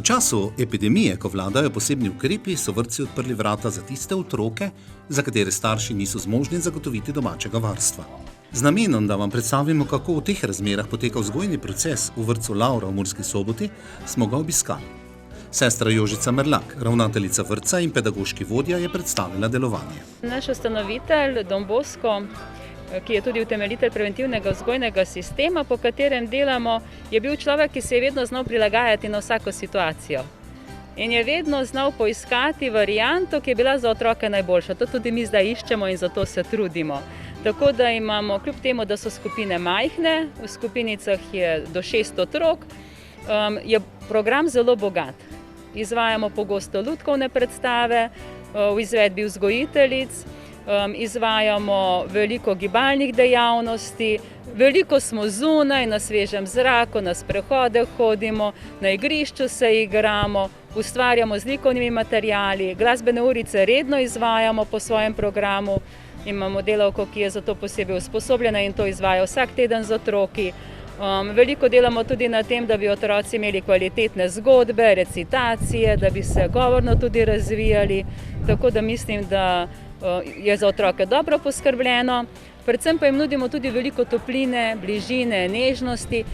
času epidemije, ko vladajo posebni ukrepi, so vrtci odprli vrata za tiste otroke, za katere starši niso zmožni zagotoviti domačega varstva. Z namenom, da vam predstavimo, kako v teh razmerah poteka vzgojni proces v vrtcu Laura v Murski Soboti, smo ga obiskali. Sestra Jožica Merlak, ravnateljica vrtca in pedagoški vodja, je predstavila delovanje. Naš ustanovitelj Don Bosco, ki je tudi utemeljitelj preventivnega vzgojnega sistema, po katerem delamo, je bil človek, ki se je vedno znal prilagajati na vsako situacijo. In je vedno znal poiskati varianto, ki je bila za otroke najboljša. To tudi mi zdaj iščemo in zato se trudimo. Tako da imamo, kljub temu, da so skupine majhne, v skupinicah je do 6 otrok, je program zelo bogat. Izvajamo pogosto lutkovne predstave v izvedbi vzgojiteljic, izvajamo veliko gibalnih dejavnosti, veliko smo zunaj, na svežem zraku, na sprehode hodimo, na igrišču se igramo, ustvarjamo z likovnimi materiali, glasbene urice redno izvajamo po svojem programu, imamo delavko, ki je za to posebej usposobljena in to izvaja vsak teden z otroki. Veliko delamo tudi na tem, da bi otroci imeli kvalitetne zgodbe, recitacije, da bi se govorno tudi razvijali, tako da mislim, da je za otroke dobro poskrbljeno. Predvsem pa jim nudimo tudi veliko topline, bližine, nežnosti,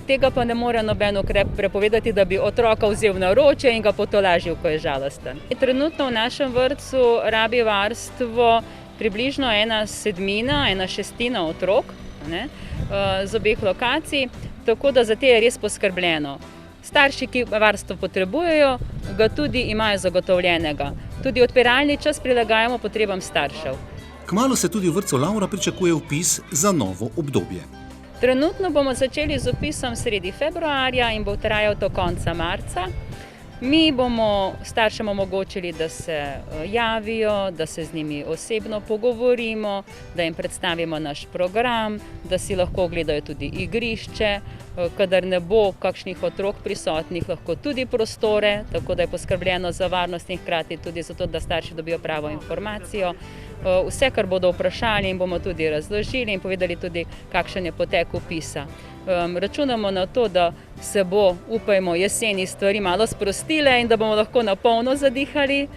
tega pa ne more noben ukrep prepovedati, da bi otroka vzel v naročje in ga potolažil, ko je žalosten. Trenutno v našem vrtcu rabi varstvo približno 1/7, 1/6 otrok, z obeh lokacij, tako da za te je res poskrbljeno. Starši, ki varstvo potrebujejo, ga tudi imajo zagotovljenega. Tudi odpiralni čas prilagajamo potrebam staršev. Kmalu se tudi v vrtcu Laura pričakuje vpis za novo obdobje. Trenutno bomo začeli z vpisom sredi februarja in bo trajal do konca marca. Mi bomo staršem omogočili, da se javijo, da se z njimi osebno pogovorimo, da jim predstavimo naš program, da si lahko ogledajo tudi igrišče, kadar ne bo kakšnih otrok prisotnih, lahko tudi prostore, tako da je poskrbljeno za varnost in hkrati tudi zato, da starši dobijo pravo informacijo. Vse, kar bodo vprašali, in bomo tudi razložili in povedali tudi, kakšen je potek vpisa. Računamo na to, da se bo, upajmo, jeseni stvari malo sprostile in da bomo lahko na polno zadihali.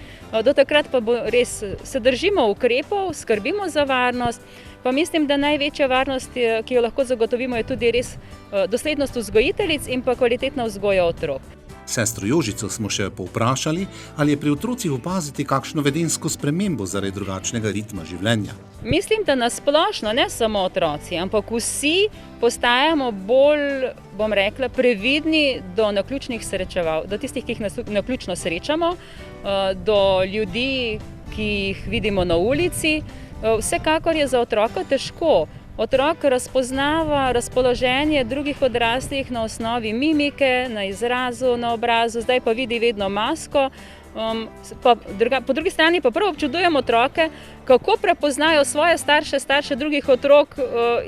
Do takrat pa res se držimo ukrepov, skrbimo za varnost, pa mislim, da največja varnost, ki jo lahko zagotovimo, je tudi res doslednost vzgojiteljic in pa kvalitetna vzgoja otrok. Sestro Jožico smo še povprašali, ali je pri otrocih opaziti kakšno vedenjsko spremembo zaradi drugačnega ritma življenja. Mislim, da nasplošno, ne samo otroci, ampak vsi postajamo bolj, bom rekla, previdni do naključnih srečeval, do tistih, ki jih naključno srečamo, do ljudi, ki jih vidimo na ulici. Vsekakor je za otroka težko. Otrok razpoznava razpoloženje drugih odraslih na osnovi mimike, na izrazu, na obrazu, zdaj pa vidi vedno masko. Po drugi strani pa prav občudujem otroke, kako prepoznajo svoje starše, starše drugih otrok.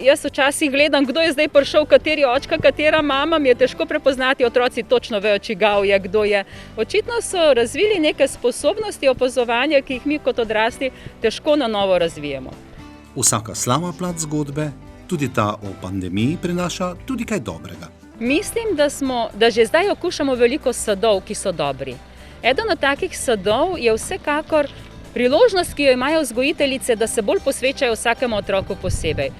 Jaz včasih gledam, kdo je zdaj prišel, kateri očka, katera mama, mi je težko prepoznati, otroci točno vejo, čigav je, kdo je. Očitno so razvili neke sposobnosti opazovanja, ki jih mi kot odrasli težko na novo razvijemo. Vsaka slaba plat zgodbe, tudi ta o pandemiji, prinaša tudi kaj dobrega. Mislim, da že zdaj okušamo veliko sadov, ki so dobri. Eden od takih sadov je vsekakor priložnost, ki jo imajo vzgojiteljice, da se bolj posvečajo vsakemu otroku posebej.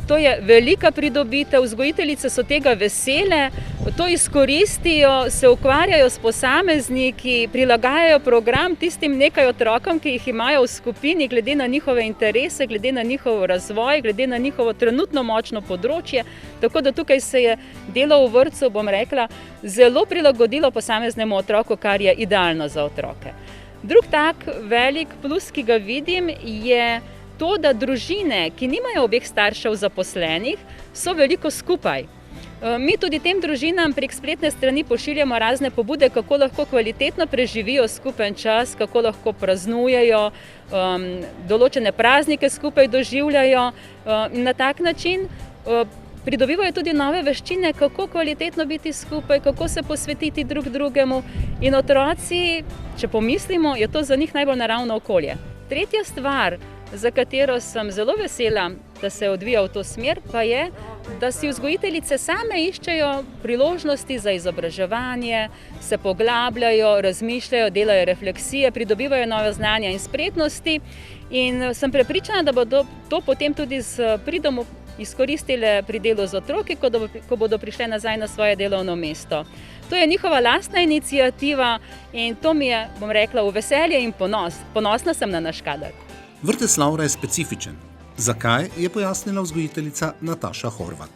To je velika pridobitev, vzgojiteljice so tega vesele, to izkoristijo, se ukvarjajo s posamezniki, prilagajajo program tistim nekaj otrokom, ki jih imajo v skupini, glede na njihove interese, glede na njihov razvoj, glede na njihovo trenutno močno področje. Tako da tukaj se je delo v vrtcu, bom rekla, zelo prilagodilo posameznemu otroku, kar je idealno za otroke. Drug tak velik plus, ki ga vidim, je to, da družine, ki nimajo obeh staršev zaposlenih, so veliko skupaj. Mi tudi tem družinam prek spletne strani pošiljamo razne pobude, kako lahko kvalitetno preživijo skupen čas, kako lahko praznujejo, določene praznike skupaj doživljajo. Na tak način pridobivajo tudi nove veščine, kako kvalitetno biti skupaj, kako se posvetiti drug drugemu. In otroci, če pomislimo, je to za njih najbolj naravno okolje. Tretja stvar, za katero sem zelo vesela, da se odvija v to smer, pa je, da si vzgojiteljice same iščejo priložnosti za izobraževanje, se poglabljajo, razmišljajo, delajo refleksije, pridobivajo nove znanja in spretnosti in sem prepričana, da bodo to potem tudi s pridom izkoristile pri delu z otroki, ko bodo prišle nazaj na svoje delovno mesto. To je njihova lastna iniciativa in to mi je, bom rekla, v veselje in ponos. Ponosna sem na naš kader. Vrtec Laura je specifičen. Zakaj, je pojasnila vzgojiteljica Nataša Horvat.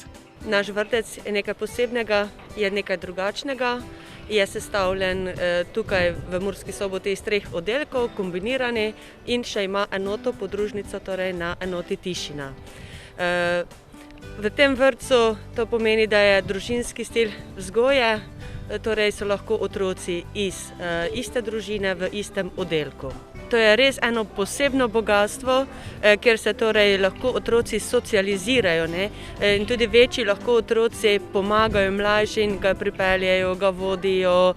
Naš vrtec je nekaj posebnega, je nekaj drugačnega, je sestavljen tukaj v Murski Soboti iz 3 oddelkov, kombinirani in še ima enoto podružnico, torej na enoti Tišina. V tem vrtcu to pomeni, da je družinski stil vzgoje, torej so lahko otroci iz iste družine v istem oddelku. To je res eno posebno bogatstvo, kjer se torej lahko otroci socializirajo, ne? In tudi večji lahko otroci pomagajo mlajšim, ga pripeljejo, ga vodijo,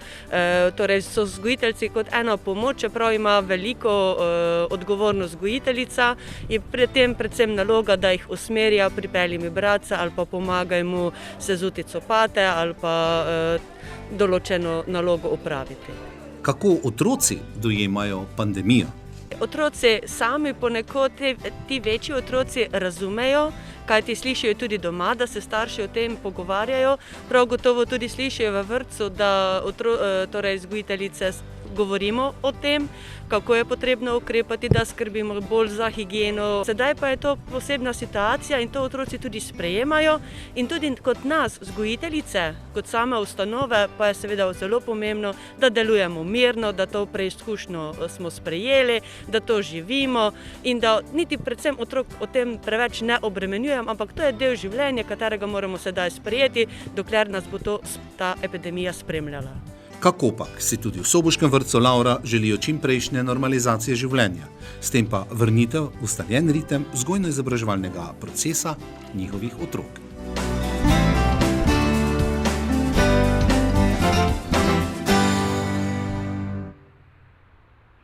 torej so vzgojiteljci kot ena pomoč, čeprav ima veliko odgovornost vzgojiteljica, je pri tem predvsem naloga, da jih usmerja, pripelje mi bratca ali pa pomagaj mu sezuti copate ali pa določeno nalogo opraviti. Kako otroci dojemajo pandemijo? Otroci sami ponekod, ti večji otroci razumejo, kajti slišijo tudi doma, da se starši o tem pogovarjajo. Prav gotovo tudi slišijo v vrtcu, da torej vzgojiteljice govorimo o tem, kako je potrebno ukrepati, da skrbimo bolj za higieno. Sedaj pa je to posebna situacija in to otroci tudi sprejemajo in tudi kot nas, vzgojiteljice, kot same ustanove, pa je seveda zelo pomembno, da delujemo mirno, da to preizkušnjo smo sprejeli, da to živimo in da niti predvsem otrok o tem preveč ne obremenjujem, ampak to je del življenja, katerega moramo sedaj sprejeti, dokler nas bo ta epidemija spremljala. Kakopak si tudi v soboškem vrtcu Laura želijo čimprejšnje normalizacije življenja, s tem pa vrnitev v ustaljen ritem vzgojno-izobraževalnega procesa njihovih otrok.